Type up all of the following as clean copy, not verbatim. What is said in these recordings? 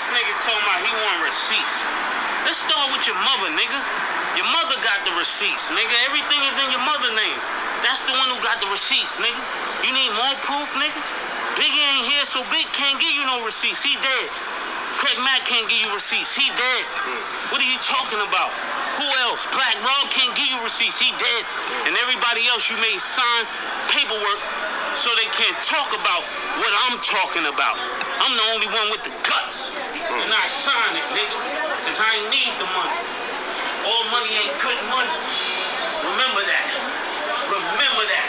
This nigga told me he want receipts. Let's start with your mother, nigga. Your mother got the receipts, nigga. Everything is in your mother's name. That's the one who got the receipts, nigga. You need more proof, nigga? Biggie ain't here, so Big can't give you no receipts. He dead. Craig Mack can't give you receipts. He dead. What are you talking about? Who else? Black Rob can't give you receipts. He dead. And everybody else you made sign paperwork so they can't talk about what I'm talking about. I'm the only one with the guts. And I sign it, nigga. Because I ain't need the money. All money ain't good money. Remember that. Remember that.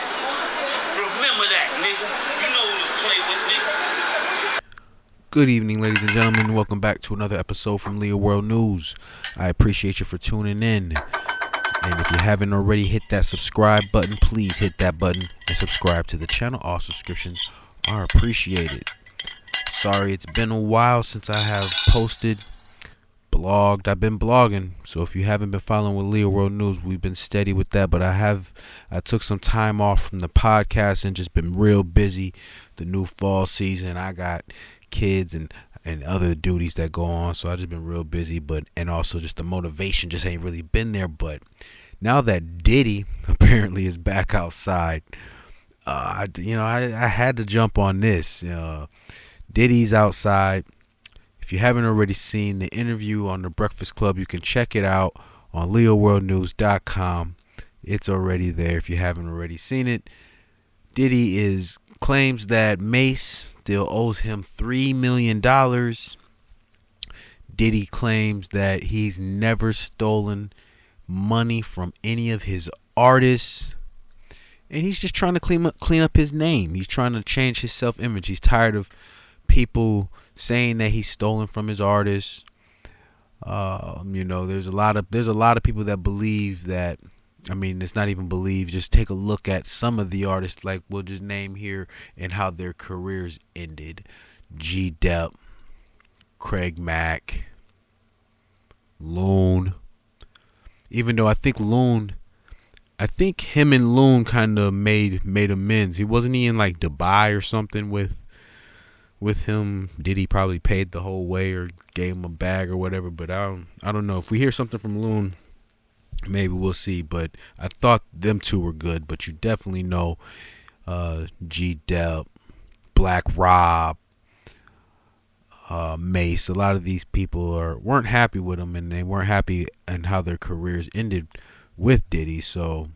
Remember that, nigga. You know who to play with, nigga. Good evening, ladies and gentlemen. Welcome back to another episode from Leo World News. I appreciate you for tuning in. And if you haven't already hit that subscribe button, please hit that button and subscribe to the channel. All subscriptions are appreciated. Sorry, it's been a while since I have posted, blogged. I've been blogging, so if you haven't been following with Leo World News, we've been steady with that. But I took some time off from the podcast and just been real busy. The new fall season, I got kids and other duties that go on, so I just been real busy. And also just the motivation just ain't really been there. But now that Diddy apparently is back outside, I had to jump on this. Diddy's outside. If you haven't already seen the interview on the Breakfast Club, you can check it out on leoworldnews.com. It's already there if you haven't already seen it. Diddy claims that Mace still owes him $3 million. Diddy claims that he's never stolen money from any of his artists. And he's just trying to clean up his name. He's trying to change his self-image. He's tired of people saying that he's stolen from his artists. There's a lot of people that believe that. I mean, it's not even believe. Just take a look at some of the artists, like we'll just name here, and how their careers ended. G-Dep, Craig Mack, Loon. Even though I think him and Loon kind of made amends. He wasn't in like Dubai or something with him. Diddy probably paid the whole way or gave him a bag or whatever. But I don't know. If we hear something from Loon, maybe we'll see. But I thought them two were good. But you definitely know G-Dep, Black Rob, Mace. A lot of these people weren't happy with him, and they weren't happy in how their careers ended with Diddy. So,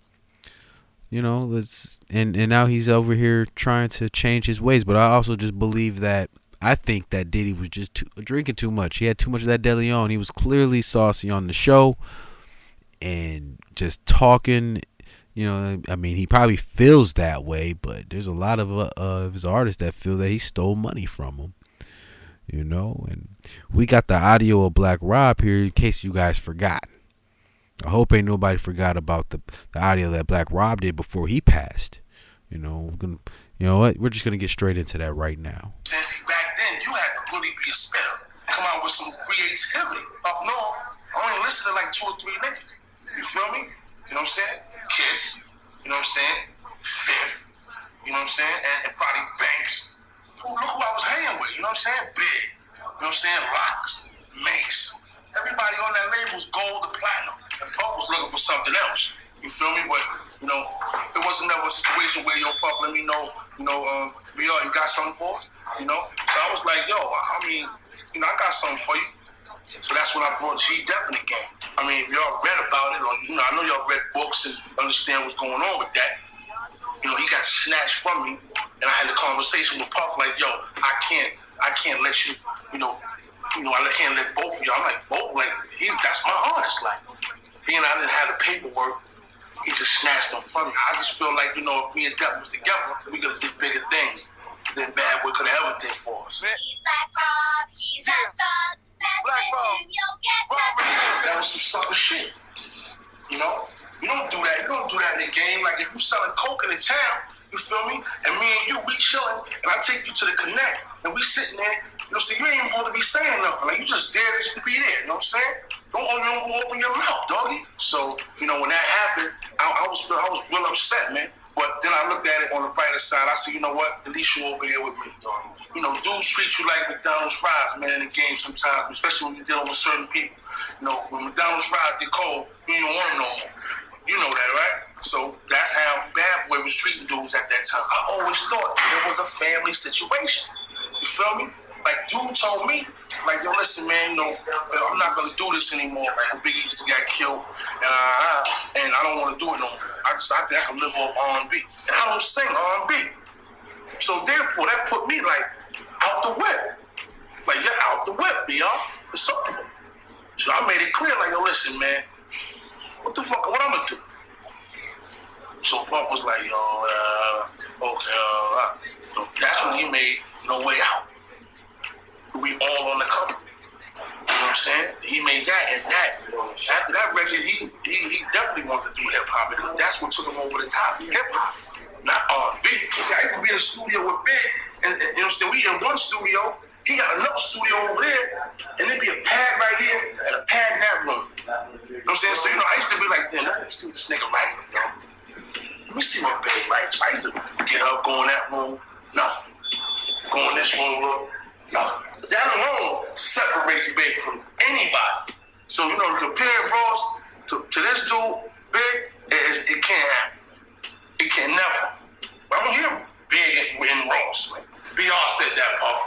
and now he's over here trying to change his ways. But I also just believe that I think that Diddy was just drinking too much. He had too much of that De Leon. He was clearly saucy on the show and just talking. He probably feels that way, but there's a lot of his artists that feel that he stole money from him. And we got the audio of Black Rob here in case you guys forgot. I hope ain't nobody forgot about the audio that Black Rob did before he passed. We're just gonna get straight into that right now. Since back then, you had to really be a spitter, come out with some creativity. Up north, I only listen to like 2 or 3 niggas. You feel me? You know what I'm saying? Kiss. You know what I'm saying? Fifth. You know what I'm saying? And probably Banks. Look who I was hanging with. You know what I'm saying? Big. You know what I'm saying? Locks. Mace. Everybody on that label was gold and platinum. And Puff was looking for something else. You feel me? But, it wasn't never a situation where, Puff, let me know, VR, you got something for us? So I was like, I got something for you. So that's when I brought G-Dep in the game. If y'all read about it, or, I know y'all read books and understand what's going on with that. He got snatched from me, and I had a conversation with Puff like, yo, I can't let you, I can't let both of y'all. I'm like, both? Like, that's my artist. Like, I didn't have the paperwork. He just snatched them from me. I just feel like, if me and Dep was together, we could have did bigger things than Bad Boy could have ever did for us. He's Black Rob, he's a thug. That's when you'll get touched. That was some sucker shit. You don't do that. You don't do that in the game. Like, if you selling coke in the town, you feel me? And me and you, we chilling, and I take you to the Connect, and we sitting there. You ain't even supposed to be saying nothing. Like, you just there just to be there. You know what I'm saying? Don't open your mouth, doggy. So, when that happened, I was real upset, man. But then I looked at it on the brighter side. I said, you know what? At least you over here with me, dog. dudes treat you like McDonald's fries, man, in the game sometimes, especially when you're dealing with certain people. When McDonald's fries get cold, you don't want them no more. You know that, right? So that's how Bad Boy was treating dudes at that time. I always thought it was a family situation. You feel me? Like, dude told me, like, yo, listen, man, I'm not going to do this anymore. Like, Biggie just got killed, and I don't want to do it no more. I think I can live off R&B. And I don't sing R&B. So, therefore, that put me, like, out the whip. Like, you're out the whip, B.R. for something. So I made it clear, like, yo, listen, man, what I'm going to do? So Pump was like, okay, that's when he made No Way Out. We all on the cover. You know what I'm saying? He made that, and after that record, he definitely wanted to do hip-hop, because that's what took him over the top. Hip-hop, not R&B. I used to be in the studio with Big, and you know what I'm saying? We in one studio, he got another studio over there, and there'd be a pad right here and a pad in that room. You know what I'm saying? So, I used to be like, damn, let me see what this nigga writing, Let me see what Big writes. I used to get up, go in that room, nothing. Go in this room, nothing. That alone separates Big from anybody. So, to compare Ross to this dude, Big, it can't happen. It can never. But I don't hear Big in Ross. BR said that, Puff.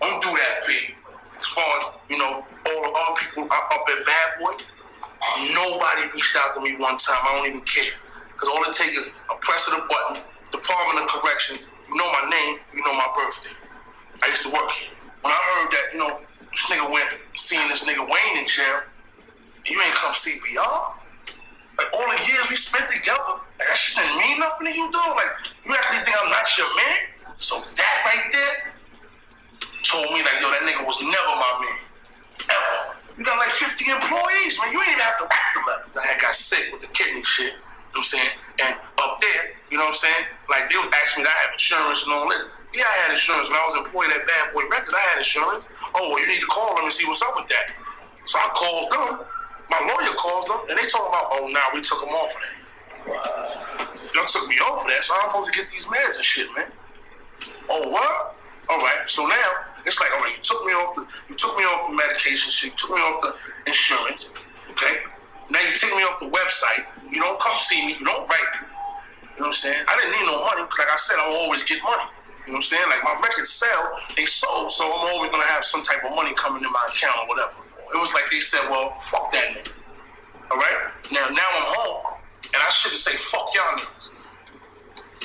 Don't do that, Big. As far as, all the other people up at Bad Boy, nobody reached out to me one time. I don't even care. Because all it takes is a press of the button, Department of Corrections, you know my name, you know my birthday. I used to work here. When I heard that, this nigga went seeing this nigga Wayne in jail, you ain't come see BR? Like, all the years we spent together, like, that shit didn't mean nothing to you, dog? Like, you actually think I'm not your man? So that right there told me, like, yo, that nigga was never my man. Ever. You got like 50 employees, man. You ain't even have to write the letter. I had got sick with the kidney shit. You know what I'm saying? And up there, you know what I'm saying? Like, they was asking me, I have insurance and all this. Yeah, I had insurance. When I was employed at Bad Boy Records, I had insurance. Oh, well, you need to call them and see what's up with that. So I called them. My lawyer calls them, and they talking about, oh, nah, we took them off of that. Y'all took me off of that, so I'm supposed to get these meds and shit, man. Oh, what? All right, so now, it's like, all right, you took me off the medication shit, you took me off the insurance, okay? Now you take me off the website, you don't come see me, you don't write me. You know what I'm saying? I didn't need no money, because like I said, I will always get money. You know what I'm saying? Like, my records sell, they sold, so I'm always going to have some type of money coming in my account or whatever. It was like they said, well, fuck that nigga. All right? Now I'm home, and I shouldn't say fuck y'all niggas.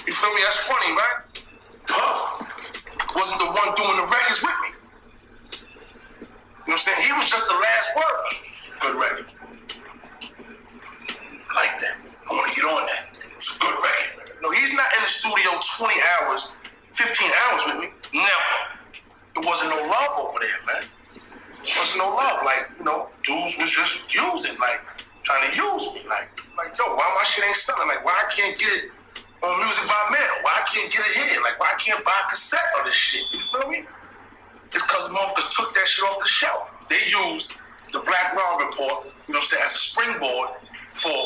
You feel me? That's funny, right? Puff wasn't the one doing the records with me. You know what I'm saying? He was just the last word. Good record. I like that. I want to get on that. It's a good record. No, he's not in the studio 20 hours, 15 hours with me. Never. It wasn't no love over there, man. It wasn't no love. Like, dudes was just using, like, trying to use me. Like, yo, why my shit ain't selling? Like, why I can't get it on Music by Mail? Why I can't get it here? Like, why I can't buy a cassette of this shit? You feel me? It's because motherfuckers took that shit off the shelf. They used the Black Round Report, you know what I'm saying, as a springboard for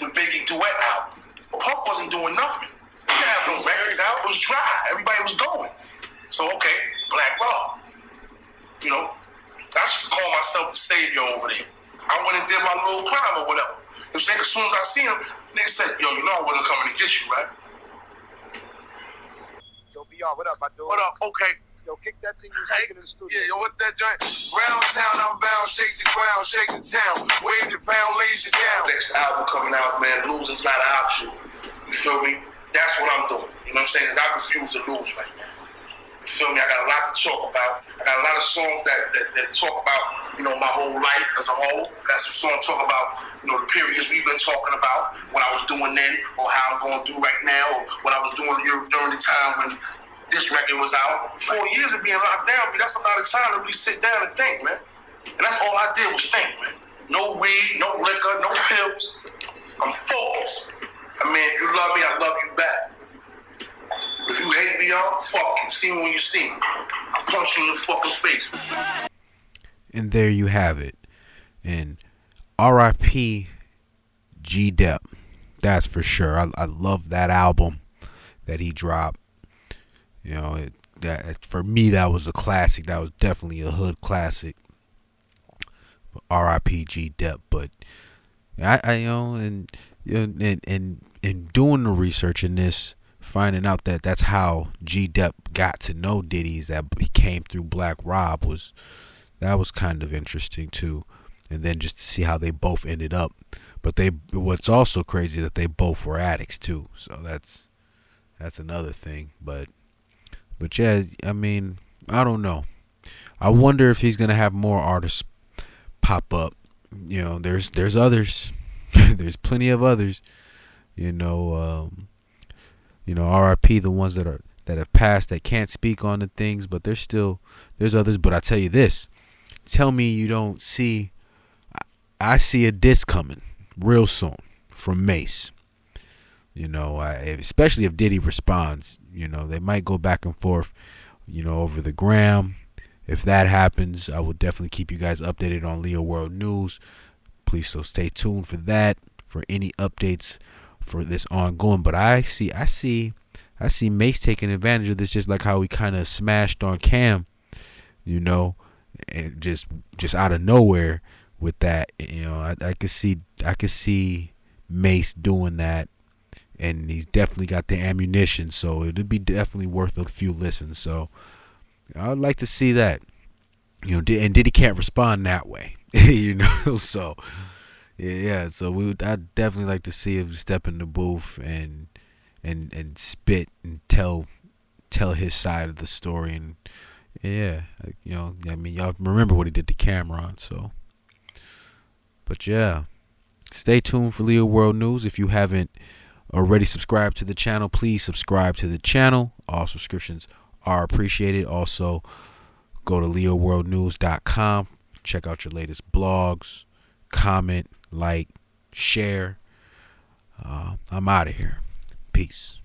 the Biggie duet album. Puff wasn't doing nothing. He didn't have no records out. It was dry. Everybody was going. So, okay, Black Rob. I used to call myself the savior over there. I went and did my little crime or whatever. You know what I'm saying? As soon as I seen him, nigga said, yo, I wasn't coming to get you, right? Yo, BR, what up, my dude? What up? Okay. Yo, kick that thing you was taking in the studio. Yeah, yo, what that joint? Round town, I'm bound, shake the ground, shake the town. Wave the pound, lays you down. Next album coming out, man, losing's not an option. You feel me? That's what I'm doing. You know what I'm saying? Because I refuse to lose right now. You feel me? I got a lot to talk about. I got a lot of songs that talk about, my whole life as a whole. Got some songs talk about, the periods we've been talking about, what I was doing then, or how I'm going to do right now, or what I was doing during the time when this record was out. 4 years of being locked down, but that's a lot of time to really sit down and think, man. And that's all I did was think, man. No weed, no liquor, no pills. I'm focused. I mean, if you love me, I love you back. If you hate me, fuck you. See me when you see me. I'll punch you in the fucking face. And there you have it. And R.I.P. G-Dep. That's for sure. I love that album that he dropped. You know, that for me that was a classic. That was definitely a hood classic. R.I.P. G Dep. But I you know, and and doing the research in this, finding out that that's how G Dep got to know Diddy, is that he came through Black Rob, that was kind of interesting too. And then just to see how they both ended up. But what's also crazy that they both were addicts too. So that's another thing. But yeah, I mean, I don't know. I wonder if he's gonna have more artists pop up. You know, there's others. There's plenty of others. You know, RIP the ones that have passed that can't speak on the things, but there's others. But I tell you this, tell me you don't see. I see a diss coming real soon from Mace. You know, especially if Diddy responds. You know, they might go back and forth. You know, over the gram. If that happens, I will definitely keep you guys updated on Leo World News. Please, so stay tuned for that, for any updates for this ongoing. But I see Mace taking advantage of this, just like how he kind of smashed on Cam, you know, and just out of nowhere with that. You know, I could see Mace doing that, and he's definitely got the ammunition, so it'd be definitely worth a few listens. So I'd like to see that, you know, and Diddy can't respond that way, you know. So yeah, so I'd definitely like to see him step in the booth and spit and tell his side of the story. And yeah, you know, I mean, y'all remember what he did to Cameron. So, but yeah, stay tuned for Leo World News. If you haven't already subscribed to the channel, please subscribe to the channel. All subscriptions are appreciated. Also, go to leoworldnews.com. Check out your latest blogs. Comment, like, share. I'm out of here. Peace.